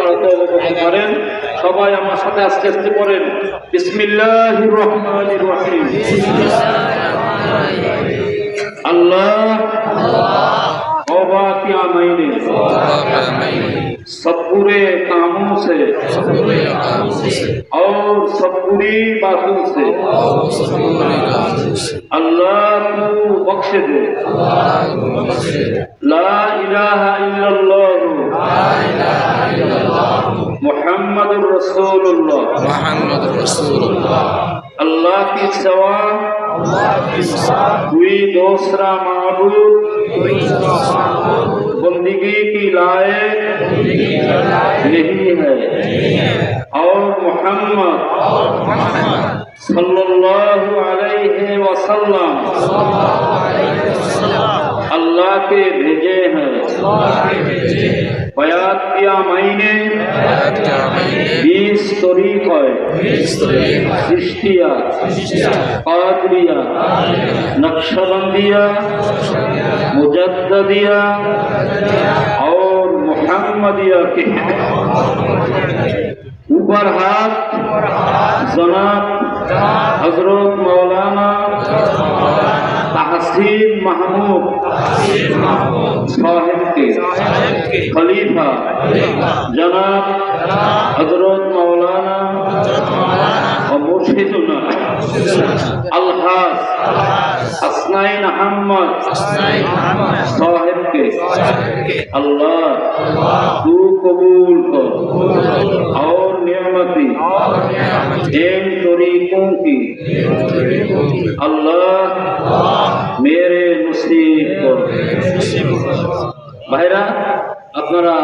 আপনারা তো অবগত করেন। সবাই আমার সাথে আস্তে আস্তে পড়েন, বিসমিল্লাহির রহমানির রহিম। अल्लाह तौबा की आमीन। सब बुरे कामों से और सब बुरी बातों से अल्लाह को बख्श दे। ला इलाहा इल्लल्लाह मुहम्मदुर रसूलुल्लाह। अल्लाह की सिवा कोई दूसरा माबूद बंदगी की लायक नहीं है और मोहम्मद सल्लल्लाहु अलैहि वसल्लम अल्लाह के भेजे हैं। बयात किया मैंने 20 तरीक़े चिश्तिया, कादरिया, नक्शबंदिया, मुजद्दिदिया और मुहम्मदिया के ऊपर हाथ जनाब हजरत मौलाना तहसीन महमूद साहिब के खलीफा जनाब हजरत मौलाना और मुर्शिदुना अलहाज हसनैन अहमद साहिब के अल्लाह तू कबूल कर और नियमती इन तरीकों की अल्लाह मेरे नसीब कर। भाईरा আপনারা